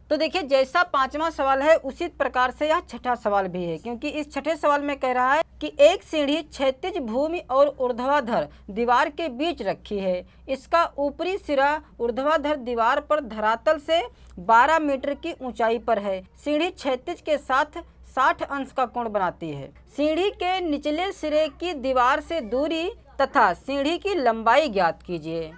तो देखिए जैसा पांचवा सवाल है उसी प्रकार से यह छठा सवाल भी है, क्योंकि इस छठे सवाल में कह रहा है कि एक सीढ़ी क्षैतिज भूमि और ऊर्ध्वाधर दीवार के बीच रखी है। इसका ऊपरी सिरा ऊर्ध्वाधर दीवार पर धरातल से 12 मीटर की ऊंचाई पर है। सीढ़ी क्षैतिज के साथ 60 अंश का कोण बनाती है। सीढ़ी के निचले सिरे की दीवार से दूरी तथा सीढ़ी की लंबाई ज्ञात कीजिए।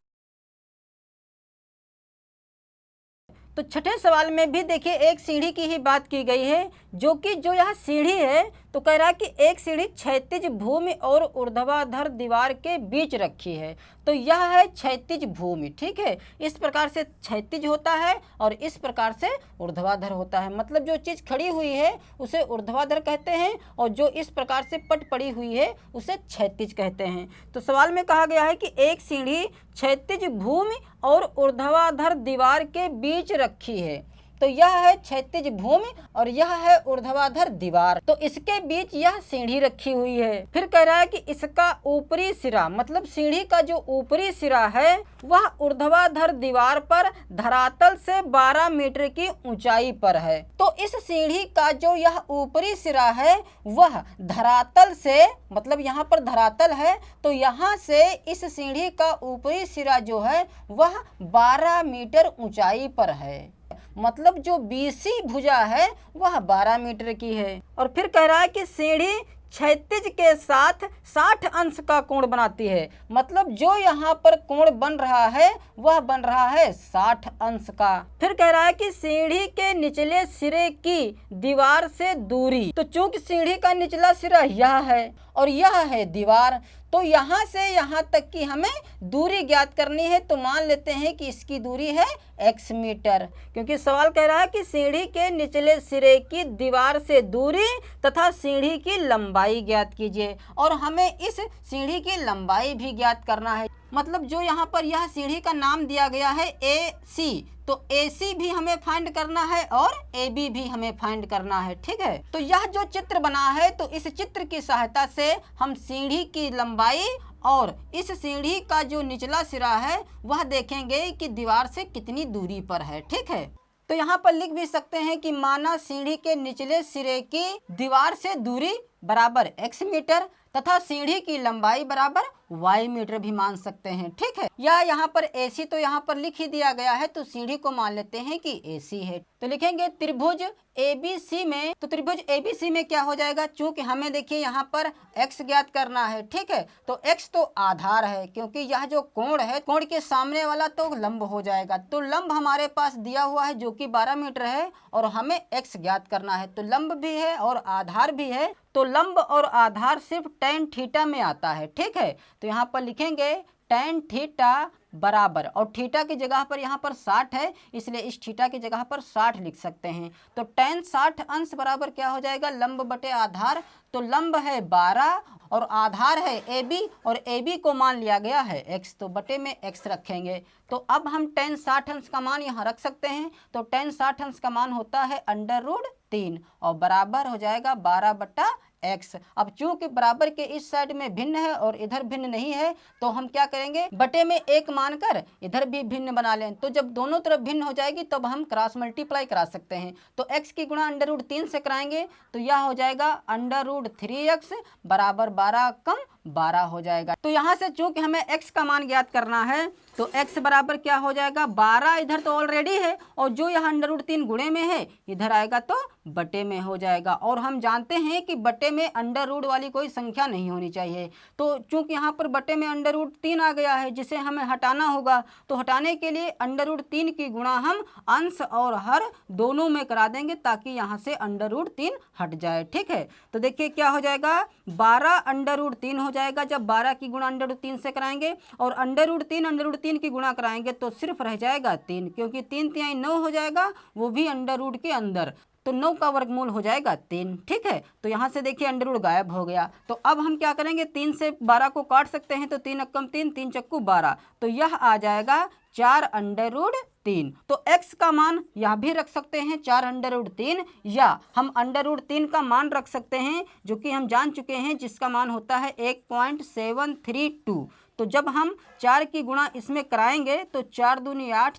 तो छठे सवाल में भी देखिए एक सीढ़ी की ही बात की गई है, जो यह सीढ़ी है तो कह रहा है कि एक सीढ़ी क्षैतिज भूमि और ऊर्ध्वाधर दीवार के बीच रखी है। तो यह है क्षैतिज भूमि, ठीक है। इस प्रकार से क्षैतिज होता है और इस प्रकार से ऊर्ध्वाधर होता है। मतलब जो चीज़ खड़ी हुई है उसे ऊर्ध्वाधर कहते हैं और जो इस प्रकार से पट पड़ी हुई है उसे क्षैतिज कहते हैं। तो सवाल में कहा गया है कि एक सीढ़ी क्षैतिज भूमि और ऊर्ध्वाधर दीवार के बीच रखी है। तो यह है क्षैतिज भूमि और यह है ऊर्ध्वाधर दीवार, तो इसके बीच यह सीढ़ी रखी हुई है। फिर कह रहा है कि इसका ऊपरी सिरा, मतलब सीढ़ी का जो ऊपरी सिरा है वह ऊर्ध्वाधर दीवार पर धरातल से 12 मीटर की ऊंचाई पर है। तो इस सीढ़ी का जो यह ऊपरी सिरा है वह धरातल से, मतलब यहाँ पर धरातल है तो यहाँ से इस सीढ़ी का ऊपरी सिरा जो है वह 12 मीटर ऊंचाई पर है। मतलब जो बीसी भुजा है वह 12 मीटर की है। और फिर कह रहा है कि सीढ़ी क्षैतिज के साथ 60 अंश का कोण बनाती है। मतलब जो यहाँ पर कोण बन रहा है वह बन रहा है 60 अंश का। फिर कह रहा है कि सीढ़ी के निचले सिरे की दीवार से दूरी, तो चूंकि सीढ़ी का निचला सिरा यह है और यह है दीवार, तो यहाँ से यहाँ तक की हमें दूरी ज्ञात करनी है। तो मान लेते हैं कि इसकी दूरी है x मीटर, क्योंकि सवाल कह रहा है कि सीढ़ी के निचले सिरे की दीवार से दूरी तथा सीढ़ी की लंबाई ज्ञात कीजिए। और हमें इस सीढ़ी की लंबाई भी ज्ञात करना है। मतलब जो यहाँ पर यह सीढ़ी का नाम दिया गया है AC, तो AC भी हमें फाइंड करना है और AB भी हमें फाइंड करना है, ठीक है। तो यह जो चित्र बना है तो इस चित्र की सहायता से हम सीढ़ी की लंबाई और इस सीढ़ी का जो निचला सिरा है वह देखेंगे कि दीवार से कितनी दूरी पर है, ठीक है। तो यहाँ पर लिख भी सकते हैं कि माना सीढ़ी के निचले सिरे की दीवार से दूरी बराबर x मीटर तथा सीढ़ी की लंबाई बराबर y मीटर भी मान सकते हैं, ठीक है। या यहाँ पर AC तो यहाँ पर लिख ही दिया गया है, तो सीढ़ी को मान लेते हैं कि AC है। तो लिखेंगे त्रिभुज ABC में, तो त्रिभुज ABC में क्या हो जाएगा, चूंकि हमें देखिए यहाँ पर x ज्ञात करना है, ठीक है। तो x तो आधार है, क्योंकि यह जो कोण है कोण के सामने वाला तो लंब हो जाएगा। तो लंब हमारे पास दिया हुआ है जो कि 12 मीटर है और हमें x ज्ञात करना है। तो लंब भी है और आधार भी है, तो लंब और आधार सिर्फ tan थीटा में आता है, ठीक है। तो यहाँ पर लिखेंगे tan थीटा बराबर, और थीटा की जगह पर यहाँ पर 60 है इसलिए इस थीटा की जगह पर 60 लिख सकते हैं। तो tan 60 अंश बराबर क्या हो जाएगा, लंब बटे आधार। तो लंब है 12 और आधार है AB और AB को मान लिया गया है x, तो बटे में x रखेंगे। तो अब हम tan 60 अंश का मान यहाँ रख सकते हैं। तो tan 60 अंश का मान होता है √3 और बराबर हो जाएगा 12/x। अब चूंकि बराबर के इस साइड में भिन्न है और इधर भिन्न नहीं है तो हम क्या करेंगे, बटे में 1 मानकर इधर भी भिन्न बना लें। तो जब दोनों तरफ भिन्न हो जाएगी तब हम क्रॉस मल्टीप्लाई करा सकते हैं। तो x की गुणा √3 से कराएंगे तो यह हो जाएगा √3x बराबर 12 कम 12 हो जाएगा। तो यहाँ से चूंकि हमें x का मान ज्ञात करना है तो x बराबर क्या हो जाएगा, 12 इधर तो ऑलरेडी है और जो यहाँ √3 गुणे में है इधर आएगा तो बटे में हो जाएगा। और हम जानते हैं कि बटे में अंडर रूट वाली कोई संख्या नहीं होनी चाहिए। तो चूंकि यहाँ पर बटे में √3 आ गया है जिसे हमें हटाना होगा, तो हटाने के लिए √3 की गुणा हम अंश और हर दोनों में करा देंगे ताकि यहाँ से √3 हट जाए, ठीक है। तो देखिए क्या हो जाएगा, 12 √3 हो जाएगा जब 12 की गुणा √3 से कराएंगे और √3 की गुणा कराएंगे तो सिर्फ रह जाएगा 3, क्योंकि 3 तिहाई 9 हो जाएगा, वो भी अंडर रूट के अंदर। तो 9 का वर्गमूल हो जाएगा 3, ठीक है। तो यहाँ से देखिए अंडर रूट गायब हो गया। तो अब हम क्या करेंगे, 3 से 12 को काट सकते हैं। तो 3 अक्कम 3, 3 चक्कू 12, तो यह आ जाएगा 4√3। तो x का मान यह भी रख सकते हैं 4√3, या हम √3 का मान रख सकते हैं जो कि हम जान चुके हैं जिसका मान होता है 1.732। तो जब हम 4 की गुणा इसमें कराएंगे तो 4 दूनी 8,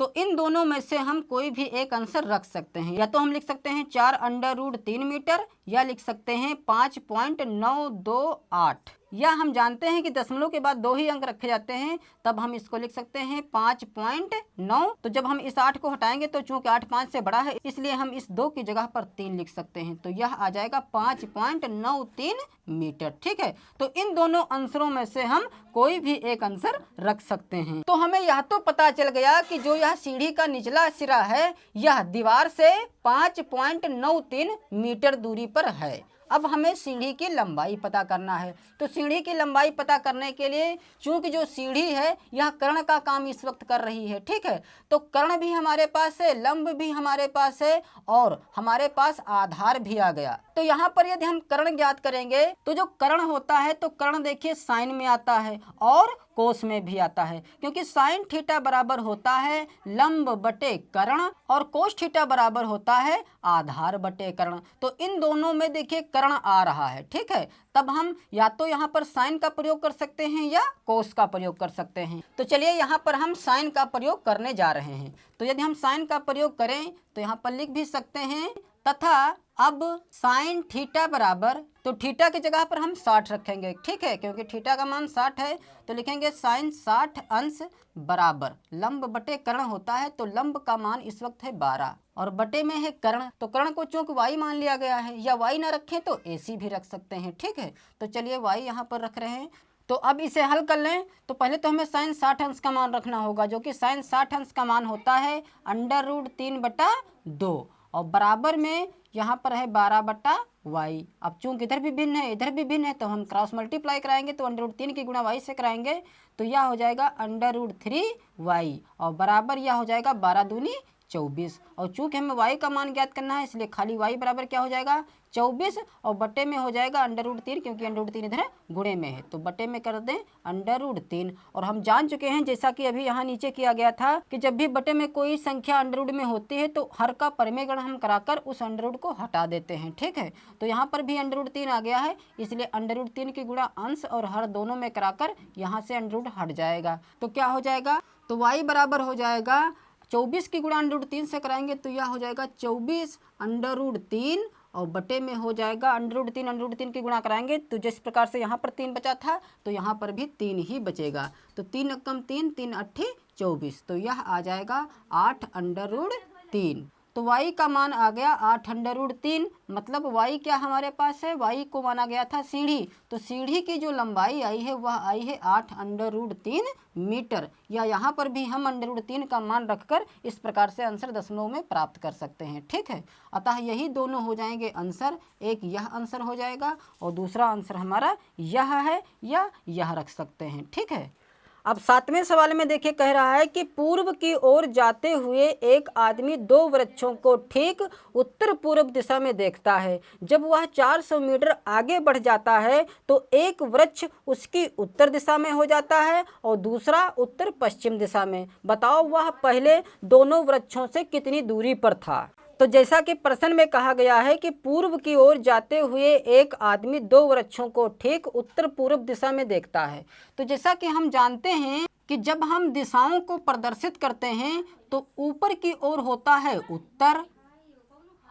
तो इन दोनों में से हम कोई भी एक आंसर रख सकते हैं। या तो हम लिख सकते हैं 4√3 मीटर, या लिख सकते हैं 5.928, या हम जानते हैं कि दशमलव के बाद 2 ही अंक रखे जाते हैं, तब हम इसको लिख सकते हैं 5.9। तो जब हम इस 8 को हटाएंगे तो चूंकि 8 5 से बड़ा है, इसलिए हम इस 2 की जगह पर 3 लिख सकते हैं। तो यह आ जाएगा 5.93 मीटर। ठीक है, तो इन दोनों आंसरों में से हम कोई भी एक आंसर रख सकते हैं। तो हमें यह तो पता चल गया कि जो यह सीढ़ी का निचला सिरा है यह दीवार से 5.93 मीटर दूरी पर है। अब हमें सीढ़ी की लंबाई पता करना है। तो सीढ़ी की लंबाई पता करने के लिए चूंकि जो सीढ़ी है यह कर्ण का काम इस वक्त कर रही है। ठीक है, तो कर्ण भी हमारे पास है, लंब भी हमारे पास है, और हमारे पास आधार भी आ गया। तो यहाँ पर यदि हम कर्ण ज्ञात करेंगे तो जो कर्ण होता है, तो कर्ण देखिए साइन में आता है और कोस में भी आता है, क्योंकि साइन थीटा बराबर होता है लंब बटे कर्ण, और कोस थीटा बराबर होता है आधार बटे कर्ण। तो इन दोनों में देखिए कर्ण आ रहा है। ठीक है, तब हम या तो यहाँ पर साइन का प्रयोग कर सकते हैं या कोस का प्रयोग कर सकते हैं। तो चलिए यहाँ पर हम साइन का प्रयोग करने जा रहे हैं। तो यदि हम साइन का प्रयोग करें तो यहाँ पर लिख भी सकते हैं तथा अब साइन थीटा बराबर, तो थीटा की जगह पर हम 60 रखेंगे। ठीक है, क्योंकि थीटा का मान 60 है, तो लिखेंगे साइन 60 अंश बराबर लंब बटे कर्ण होता है। तो लंब का मान इस वक्त है 12 और बटे में है कर्ण, तो कर्ण को चूंकि y मान लिया गया है, या y ना रखें तो AC भी रख सकते हैं। ठीक है, तो चलिए y यहाँ पर रख रहे हैं। तो अब इसे हल कर लें तो पहले तो हमें साइन 60 अंश का मान रखना होगा, जो कि साइन 60 अंश का मान होता है √3/2, और बराबर में यहाँ पर है 12/y। अब चूंकि इधर भी भिन्न है इधर भी भिन्न है, तो हम क्रॉस मल्टीप्लाई कराएंगे, तो √3 की गुणा y से कराएंगे तो यह हो जाएगा √3y, और बराबर यह हो जाएगा 12 दूनी 24। और चूंकि हमें y का मान ज्ञात करना है, इसलिए खाली y बराबर क्या हो जाएगा 24, और बटे में हो जाएगा √3, क्योंकि √3 इधर गुणे में है, तो बटे में कर दें √3। और हम जान चुके हैं, जैसा कि अभी यहाँ नीचे किया गया था, कि जब भी बटे में कोई संख्या अंडर रूट में होती है तो हर का परिमेय गण हम कराकर उस अंडर रूट को हटा देते हैं। ठीक है, तो यहाँ पर भी √3 आ गया है, इसलिए √3 की गुणा अंश और हर दोनों में कराकर यहाँ से अंडर रूट हट जाएगा। तो क्या हो जाएगा, तो y बराबर हो जाएगा 24 की गुणा √3 से कराएंगे तो यह हो जाएगा 24 √3, और बटे में हो जाएगा √3 की गुणा कराएंगे तो जिस प्रकार से यहाँ पर 3 बचा था तो यहाँ पर भी 3 ही बचेगा। तो 3 एकम 3, 3 अट्ठे 24, तो यह आ जाएगा 8 √3। तो y का मान आ गया 8 √3, मतलब y क्या हमारे पास है, y को माना गया था सीढ़ी, तो सीढ़ी की जो लंबाई आई है वह आई है 8 √3 मीटर, या यहाँ पर भी हम √3 का मान रखकर इस प्रकार से आंसर दशमलव में प्राप्त कर सकते हैं। ठीक है, अतः यही दोनों हो जाएंगे आंसर, एक यह आंसर हो जाएगा और दूसरा आंसर हमारा यह है, या यह रख सकते हैं। ठीक है, अब 7वें सवाल में देखिए कह रहा है कि पूर्व की ओर जाते हुए एक आदमी 2 वृक्षों को ठीक उत्तर पूर्व दिशा में देखता है। जब वह 400 मीटर आगे बढ़ जाता है तो एक वृक्ष उसकी उत्तर दिशा में हो जाता है और दूसरा उत्तर पश्चिम दिशा में। बताओ वह पहले दोनों वृक्षों से कितनी दूरी पर था। तो जैसा कि प्रश्न में कहा गया है कि पूर्व की ओर जाते हुए एक आदमी 2 वृक्षों को ठीक उत्तर पूर्व दिशा में देखता है। तो जैसा कि हम जानते हैं कि जब हम दिशाओं को प्रदर्शित करते हैं तो ऊपर की ओर होता है उत्तर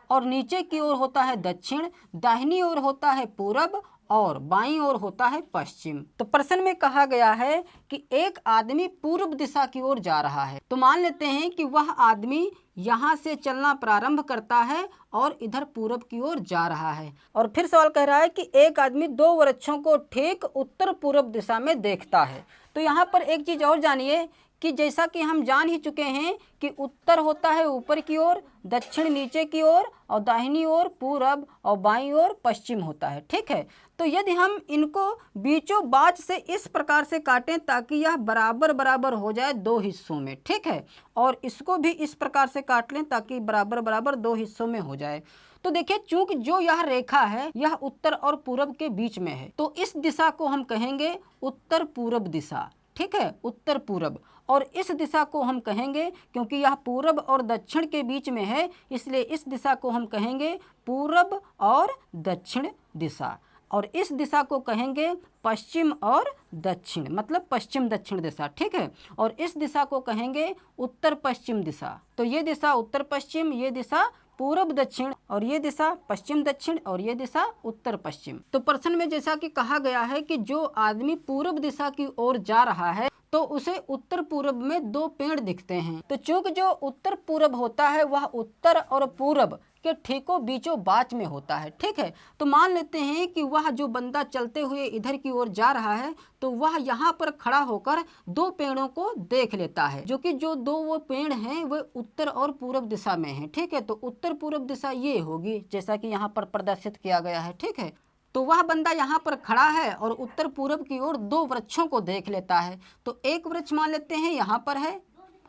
और नीचे की ओर होता है दक्षिण, दाहिनी ओर होता है पूरब और बाईं ओर होता है पश्चिम। तो प्रश्न में कहा गया है कि एक आदमी पूर्व दिशा की ओर जा रहा है। तो मान लेते हैं कि वह आदमी यहाँ से चलना प्रारंभ करता है और इधर पूरब की ओर जा रहा है। और फिर सवाल कह रहा है कि एक आदमी 2 वृक्षों को ठीक उत्तर पूरब दिशा में देखता है। तो यहाँ पर एक चीज़ और जानिए कि जैसा कि हम जान ही चुके हैं कि उत्तर होता है ऊपर की ओर, दक्षिण नीचे की ओर और दाहिनी ओर पूरब और बाईं ओर पश्चिम होता है। ठीक है, तो यदि हम इनको बीचों बाच से इस प्रकार से काटें ताकि यह बराबर बराबर हो जाए 2 हिस्सों में। ठीक है, और इसको भी इस प्रकार से काट लें ताकि बराबर बराबर 2 हिस्सों में हो जाए। तो देखिए चूंकि जो यह रेखा है यह उत्तर और पूरब के बीच में है, तो इस दिशा को हम कहेंगे उत्तर पूरब दिशा। ठीक है, उत्तर पूरब, और इस दिशा को हम कहेंगे, क्योंकि यह पूरब और दक्षिण के बीच में है, इसलिए इस दिशा को हम कहेंगे पूरब और दक्षिण दिशा। और इस दिशा को कहेंगे पश्चिम और दक्षिण, मतलब पश्चिम दक्षिण दिशा, ठीक है। और इस दिशा को कहेंगे उत्तर पश्चिम दिशा। तो ये दिशा उत्तर पश्चिम, ये दिशा पूर्व दक्षिण, और ये दिशा पश्चिम दक्षिण, और ये दिशा उत्तर पश्चिम। तो प्रश्न में जैसा कि कहा गया है कि जो आदमी पूर्व दिशा की ओर जा रहा है तो उसे उत्तर पूर्व में दो पेड़ दिखते हैं। तो चूंकि जो उत्तर पूर्व होता है वह उत्तर और पूर्व के ठीकों बीचों बाच में होता है, ठीक है। तो मान लेते हैं कि वह जो बंदा चलते हुए इधर की ओर जा रहा है तो वह यहाँ पर खड़ा होकर दो पेड़ों को देख लेता है, जो कि जो दो वो पेड़ हैं वे उत्तर और पूर्व दिशा में हैं, ठीक है। तो उत्तर पूर्व दिशा ये होगी जैसा कि यहाँ पर प्रदर्शित किया गया है, ठीक है। तो वह बंदा यहाँ पर खड़ा है और उत्तर पूर्व की ओर दो वृक्षों को देख लेता है। तो एक वृक्ष मान लेते हैं यहाँ पर है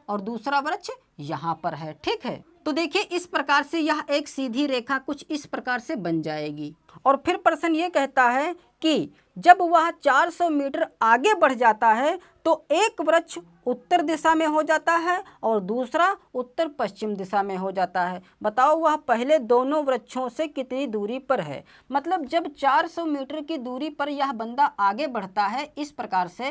और दूसरा वृक्ष यहाँ पर है, ठीक है। तो देखिए इस प्रकार से यह एक सीधी रेखा कुछ इस प्रकार से बन जाएगी। और फिर प्रश्न ये कहता है कि जब वह 400 मीटर आगे बढ़ जाता है तो एक वृक्ष उत्तर दिशा में हो जाता है और दूसरा उत्तर पश्चिम दिशा में हो जाता है। बताओ वह पहले दोनों वृक्षों से कितनी दूरी पर है। मतलब जब 400 मीटर की दूरी पर यह बंदा आगे बढ़ता है इस प्रकार से,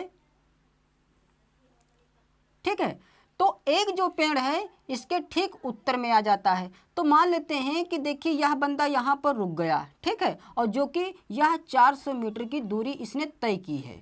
ठीक है, तो एक जो पेड़ है इसके ठीक उत्तर में आ जाता है। तो मान लेते हैं कि देखिए यह बंदा यहाँ पर रुक गया, ठीक है, और जो कि यह 400 मीटर की दूरी इसने तय की है।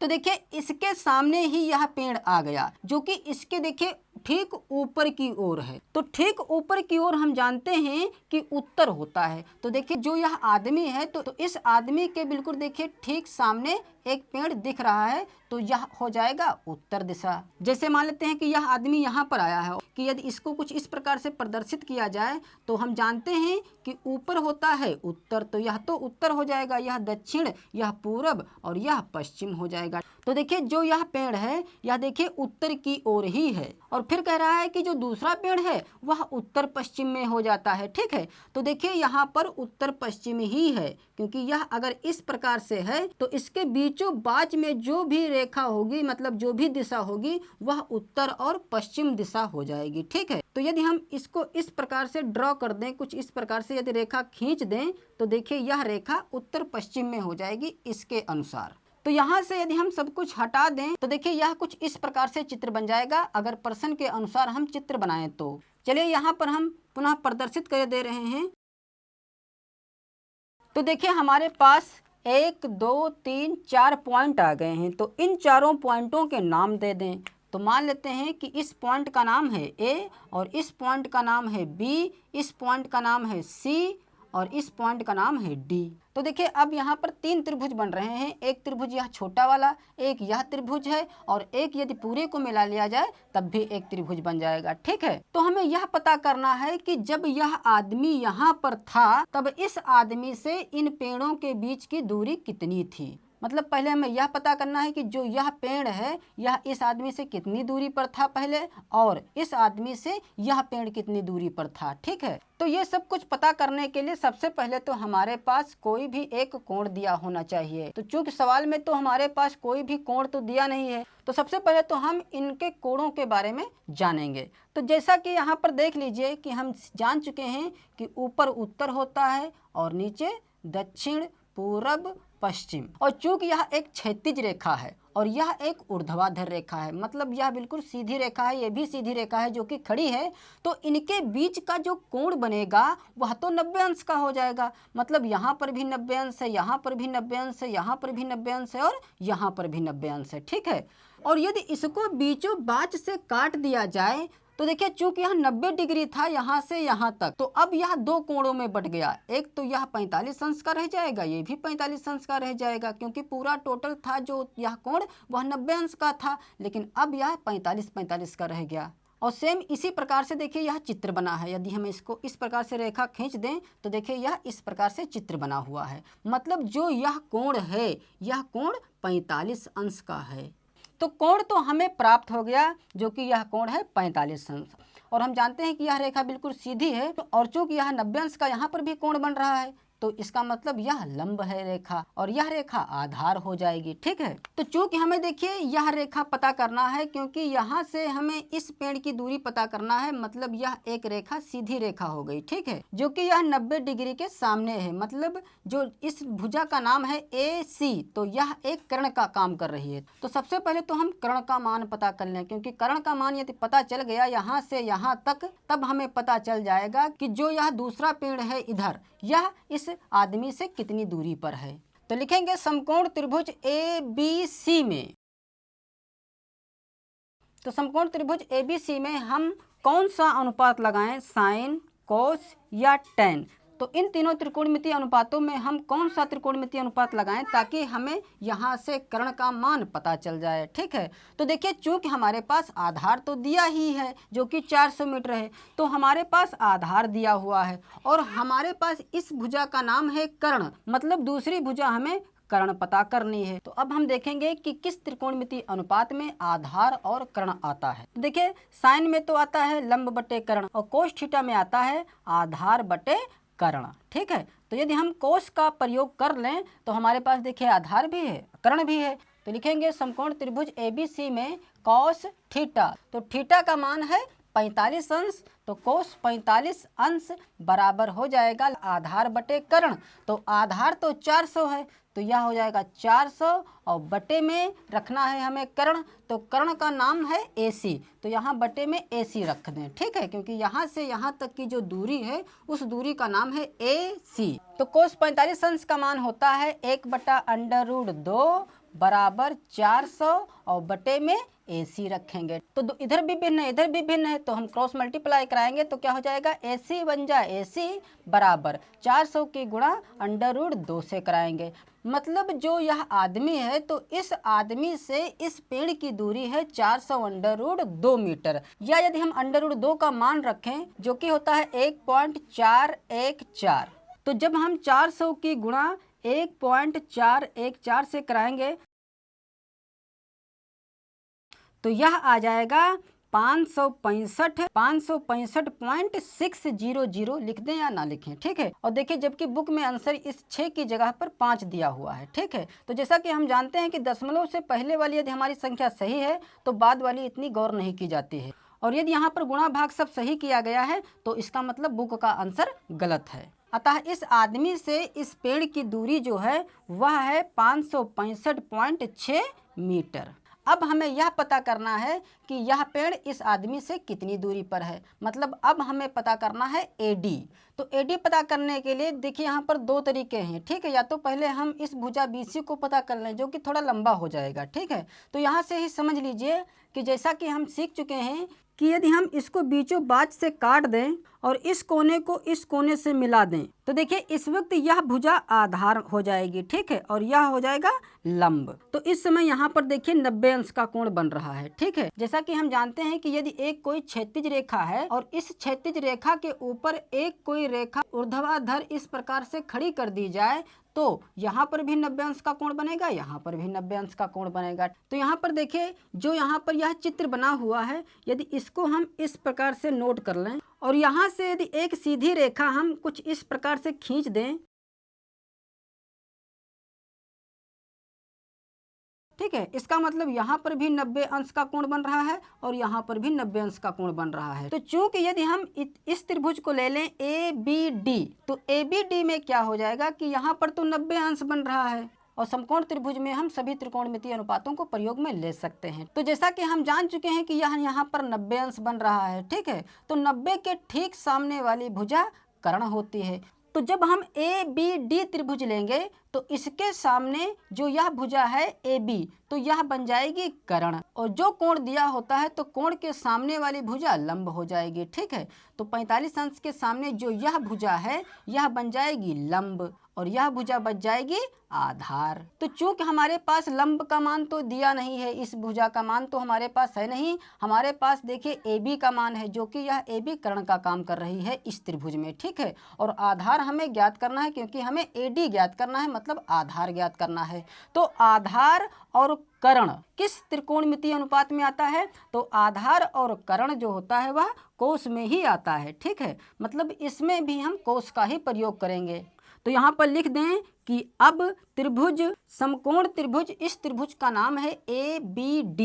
तो देखिए इसके सामने ही यह पेड़ आ गया जो कि इसके देखिए ठीक ऊपर की ओर है। तो ठीक ऊपर की ओर हम जानते हैं कि उत्तर होता है। तो देखिए जो यह आदमी है तो इस आदमी के बिल्कुल देखिए ठीक सामने एक पेड़ दिख रहा है, तो यह हो जाएगा उत्तर दिशा। जैसे मान लेते हैं कि यह आदमी यहाँ पर आया है कि यदि इसको कुछ इस प्रकार से प्रदर्शित किया जाए तो हम जानते हैं कि ऊपर होता है उत्तर, तो यह तो उत्तर हो जाएगा, यह दक्षिण, यह पूर्व और यह पश्चिम हो जाएगा। तो देखिए जो यह पेड़ है यह देखिए उत्तर की ओर ही है। और फिर कह रहा है कि जो दूसरा पेड़ है वह उत्तर पश्चिम में हो जाता है, ठीक है। तो देखिए यहाँ पर उत्तर पश्चिम ही है, क्योंकि यह अगर इस प्रकार से है तो इसके बीचों बाच में जो भी रेखा होगी, मतलब जो भी दिशा होगी वह उत्तर और पश्चिम दिशा हो जाएगी, ठीक है। तो यदि हम इसको इस प्रकार से ड्रॉ कर दें, कुछ इस प्रकार से यदि रेखा खींच दें तो देखिए यह रेखा उत्तर पश्चिम में हो जाएगी इसके अनुसार। तो यहाँ से यदि हम सब कुछ हटा दें तो देखिए यह कुछ इस प्रकार से चित्र बन जाएगा अगर प्रश्न के अनुसार हम चित्र बनाएं तो। चलिए यहाँ पर हम पुनः प्रदर्शित कर दे रहे हैं। तो देखिए हमारे पास 1 2 3 4 पॉइंट आ गए हैं। तो इन चारों पॉइंटों के नाम दे दें। तो मान लेते हैं कि इस पॉइंट का नाम है A और इस पॉइंट का नाम है B, इस पॉइंट का नाम है C और इस पॉइंट का नाम है D। तो देखिए अब यहाँ पर 3 त्रिभुज बन रहे हैं। एक त्रिभुज यह छोटा वाला, एक यह त्रिभुज है और एक यदि पूरे को मिला लिया जाए तब भी एक त्रिभुज बन जाएगा, ठीक है। तो हमें यह पता करना है कि जब यह आदमी यहाँ पर था तब इस आदमी से इन पेड़ों के बीच की दूरी कितनी थी। मतलब पहले हमें यह पता करना है कि जो यह पेड़ है यह इस आदमी से कितनी दूरी पर था पहले, और इस आदमी से यह पेड़ कितनी दूरी पर था, ठीक है। तो ये सब कुछ पता करने के लिए सबसे पहले तो हमारे पास कोई भी एक कोण दिया होना चाहिए। तो चूंकि सवाल में तो हमारे पास कोई भी कोण तो दिया नहीं है, तो सबसे पहले तो हम इनके कोणों के बारे में जानेंगे। तो जैसा कि यहाँ पर देख लीजिए कि हम जान चुके हैं कि ऊपर उत्तर होता है और नीचे दक्षिण, पूर्व, पश्चिम। और चूंकि यह एक क्षैतिज रेखा है और यह एक ऊर्ध्वाधर रेखा है, मतलब यह बिल्कुल सीधी रेखा है, यह भी सीधी रेखा है जो कि खड़ी है, तो इनके बीच का जो कोण बनेगा वह तो 90 अंश का हो जाएगा। मतलब यहाँ पर भी 90 अंश है, यहाँ पर भी 90 अंश है, यहाँ पर भी 90 अंश है और यहाँ पर भी 90 अंश है, ठीक है। और यदि इसको बीचों बाच से काट दिया जाए तो देखिए चूंकि यह 90 डिग्री था यहाँ से यहाँ तक, तो अब यह दो कोणों में बट गया। एक तो यह 45 अंश का रह जाएगा, ये भी 45 अंश का रह जाएगा, क्योंकि पूरा टोटल था जो यह कोण वह 90 अंश का था, लेकिन अब यह 45 का रह गया। और सेम इसी प्रकार से देखिए यह चित्र बना है। यदि हम इसको इस प्रकार से रेखा खींच दें तो देखिए यह इस प्रकार से चित्र बना हुआ है। मतलब जो यह कोण है यह कोण 45 अंश का है। तो कोण तो हमें प्राप्त हो गया जो कि यह कोण है 45 अंश, और हम जानते हैं कि यह रेखा बिल्कुल सीधी है। और चूंकि यह 90 अंश का यहाँ पर भी कोण बन रहा है तो इसका मतलब यह लंब है रेखा और यह रेखा आधार हो जाएगी। ठीक है, तो चूंकि हमें देखिए यह रेखा पता करना है, क्योंकि यहाँ से हमें इस पेड़ की दूरी पता करना है, मतलब यह एक रेखा सीधी रेखा हो गई। ठीक है, जो कि यह 90 डिग्री के सामने है, मतलब जो इस भुजा का नाम है AC, तो यह एक कर्ण का काम कर रही है। तो सबसे पहले तो हम कर्ण का मान पता कर लें, क्योंकि कर्ण का मान यदि पता चल गया यहाँ से यहाँ तक, तब हमें पता चल जाएगा कि जो यह दूसरा पेड़ है इधर, यह इस आदमी से कितनी दूरी पर है। तो लिखेंगे समकोण त्रिभुज ABC में, तो समकोण त्रिभुज ABC में हम कौन सा अनुपात लगाएं, साइन, कोस या टेन। तो इन तीनों त्रिकोणमितीय अनुपातों में हम कौन सा त्रिकोणमितीय अनुपात लगाएं ताकि हमें यहाँ से कर्ण का मान पता चल जाए। ठीक है, तो देखिए चूंकि हमारे पास आधार तो दिया ही है जो कि 400 मीटर है, तो हमारे पास आधार दिया हुआ है और हमारे पास इस भुजा का नाम है कर्ण, मतलब दूसरी भुजा हमें कर्ण पता करनी है। तो अब हम देखेंगे कि किस त्रिकोणमितीय अनुपात में आधार और कर्ण आता है। तो देखिए साइन में तो आता है लंब बटे कर्ण और कोस थीटा में आता है आधार बटे कर्ण। ठीक है, तो यदि हम कोस का प्रयोग कर लें तो हमारे पास देखिए आधार भी है, कर्ण भी है। तो लिखेंगे समकोण त्रिभुज ABC में कोस थीटा, तो थीटा का मान है 45 अंश, तो कोस 45 अंश बराबर हो जाएगा आधार बटे कर्ण। तो आधार तो 400 है, तो यह हो जाएगा 400 और बटे में रखना है हमें कर्ण, तो कर्ण का नाम है AC, तो यहाँ बटे में AC रख दें। ठीक है, क्योंकि यहाँ से यहाँ तक की जो दूरी है उस दूरी का नाम है AC। तो कोस 45 अंश का मान होता है 1/√2 बराबर 400 और बटे में AC रखेंगे। तो इधर भी भिन्न है इधर भी भिन्न है, तो हम क्रॉस मल्टीप्लाई कराएंगे तो क्या हो जाएगा, AC बन जाए AC बराबर 400 की गुणा √2 से कराएंगे। मतलब जो यह आदमी है तो इस आदमी से इस पेड़ की दूरी है 400 √2 मीटर, या यदि हम √2 का मान रखें जो कि होता है 1.414, तो जब हम 400 की गुणा 1.414 से कराएंगे तो यह आ जाएगा 565.600 लिख दें या ना लिखें। ठीक है, और देखिए जबकि बुक में आंसर इस 6 की जगह पर 5 दिया हुआ है। ठीक है, तो जैसा कि हम जानते हैं कि दशमलव से पहले वाली यदि हमारी संख्या सही है तो बाद वाली इतनी गौर नहीं की जाती है, और यदि यहाँ पर गुणा भाग सब सही किया गया है तो इसका मतलब बुक का आंसर गलत है। अतः इस आदमी से इस पेड़ की दूरी जो है वह है 565.6 मीटर। अब हमें यह पता करना है कि यह पेड़ इस आदमी से कितनी दूरी पर है, मतलब अब हमें पता करना है AD। तो AD पता करने के लिए देखिए यहाँ पर दो तरीके हैं। ठीक है, या तो पहले हम इस भुजा BC को पता कर लें जो कि थोड़ा लंबा हो जाएगा। ठीक है, तो यहाँ से ही समझ लीजिए कि जैसा कि हम सीख चुके हैं कि यदि हम इसको बीचों बाच से काट दें और इस कोने को इस कोने से मिला दें तो देखिए इस वक्त यह भुजा आधार हो जाएगी। ठीक है, और यह हो जाएगा लंब। तो इस समय यहाँ पर देखिए 90 अंश का कोण बन रहा है। ठीक है, जैसा कि हम जानते हैं कि यदि एक कोई क्षैतिज रेखा है और इस क्षैतिज रेखा के ऊपर एक कोई रेखा ऊर्ध्वाधर इस प्रकार से खड़ी कर दी जाए तो यहाँ पर भी 90 अंश का कोण बनेगा, यहाँ पर भी 90 अंश का कोण बनेगा। तो यहाँ पर देखिए जो यहाँ पर यह चित्र बना हुआ है, यदि इसको हम इस प्रकार से नोट कर लें और यहाँ से यदि एक सीधी रेखा हम कुछ इस प्रकार से खींच दें, ठीक है, इसका मतलब यहाँ पर भी 90 अंश का कोण बन रहा है और यहाँ पर भी 90 अंश का कोण बन रहा है। तो चूंकि यदि हम इस त्रिभुज को ले लें ABD, तो ABD में क्या हो जाएगा कि यहाँ पर तो 90 अंश बन रहा है और समकोण त्रिभुज में हम सभी त्रिकोणमितीय अनुपातों को प्रयोग में ले सकते हैं। तो जैसा कि हम जान चुके हैं कि यह यहाँ पर 90 अंश बन रहा है। ठीक है, तो 90 के ठीक सामने वाली भुजा कर्ण होती है। तो जब हम ABD त्रिभुज लेंगे तो इसके सामने जो यह भुजा है AB, तो यह बन जाएगी कर्ण, और जो कोण दिया होता है तो कोण के सामने वाली भुजा लंब हो जाएगी। ठीक है, तो 45 अंश के सामने जो यह भुजा है यह बन जाएगी लंब और यह भुजा बच जाएगी आधार। तो चूंकि हमारे पास लंब का मान तो दिया नहीं है, इस भुजा का मान तो हमारे पास है नहीं, हमारे पास देखिए AB का मान है जो कि यह AB कर्ण का काम कर रही है इस त्रिभुज में। ठीक है, और आधार हमें ज्ञात करना है क्योंकि हमें AD ज्ञात करना है, मतलब आधार ज्ञात करना है। तो आधार और कर्ण किस त्रिकोणमितीय अनुपात में आता है, तो आधार और कर्ण जो होता है वह कोस में ही आता है। ठीक है, मतलब इसमें भी हम कोस का ही प्रयोग करेंगे। तो यहाँ पर लिख दें कि अब त्रिभुज समकोण त्रिभुज, इस त्रिभुज का नाम है ABD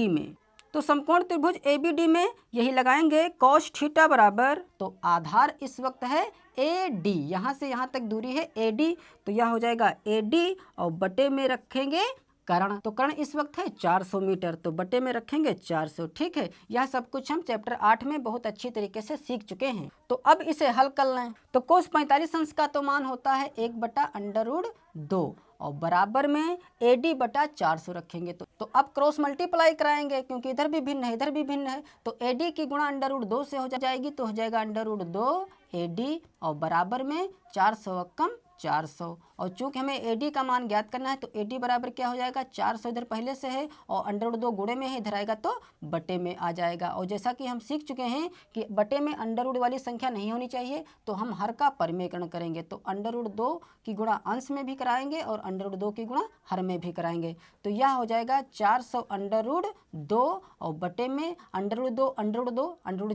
में। तो समकोण त्रिभुज ABD में यही लगाएंगे cos थीटा बराबर, तो आधार इस वक्त है AD, यहाँ से यहाँ तक दूरी है AD, तो यह हो जाएगा AD और बटे में रखेंगे कर्ण, तो कर्ण इस वक्त है 400 मीटर, तो बटे में रखेंगे 400। ठीक है, यह सब कुछ हम चैप्टर 8 में बहुत अच्छी तरीके से सीख चुके हैं। तो अब इसे हल कर लें। तो cos 45 अंश का तो मान होता है 1/√2 और बराबर में AD बटा 400 रखेंगे। तो अब क्रॉस मल्टीप्लाई कराएंगे, क्योंकि इधर भी भिन्न है इधर भी भिन्न है, तो AD की गुणा √2 से हो जाएगी, तो हो जाएगा √2 AD और बराबर में 400 कम 400। और चूंकि हमें AD का मान ज्ञात करना है, तो AD बराबर क्या हो जाएगा, 400 इधर पहले से है और √2 गुणे में है, इधर आएगा तो बटे में आ जाएगा। और जैसा कि हम सीख चुके हैं कि बटे में अंडर वाली संख्या नहीं होनी चाहिए, तो हम हर का परिमेयकरण करेंगे, तो √2 की गुणा अंश में भी कराएंगे और √2 की गुणा हर में भी कराएंगे। तो यह हो जाएगा 400 √2 और बटे में √2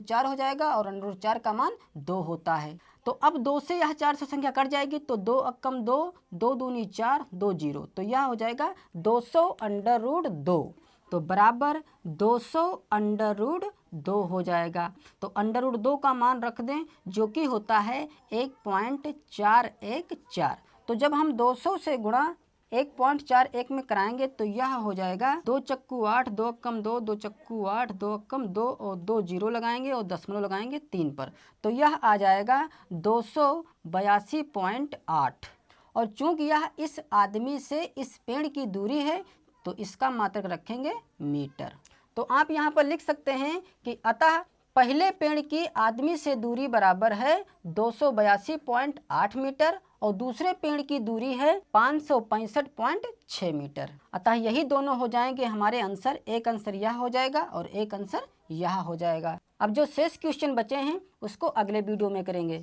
4 हो जाएगा और √4 का मान 2 होता है। तो अब 2 से यह 400 संख्या कट जाएगी, तो 2 अक्कम 2, 2 दूनी 4, 2 0, तो यह हो जाएगा 200 √2, तो बराबर 200 √2 हो जाएगा। तो √2 का मान रख दें, जो कि होता है 1.414। तो जब हम 200 से गुणा 1.41 में कराएंगे, तो यह हो जाएगा 2 चक्कू 8, 2 अक्कम 2, 2 चक्कू 8, 2 अक्कम 2 और 2 जीरो लगाएंगे और दशमलव लगाएंगे 3 पर, तो यह आ जाएगा 282.8। और चूंकि यह इस आदमी से इस पेड़ की दूरी है, तो इसका मात्रक रखेंगे मीटर। तो आप यहाँ पर लिख सकते हैं कि अतः पहले पेड़ की आदमी से दूरी बराबर है 282.8 मीटर और दूसरे पेड़ की दूरी है 565.6 मीटर। अतः यही दोनों हो जाएंगे हमारे आंसर। एक आंसर यह हो जाएगा और एक आंसर यह हो जाएगा। अब जो शेष क्वेश्चन बचे हैं उसको अगले वीडियो में करेंगे।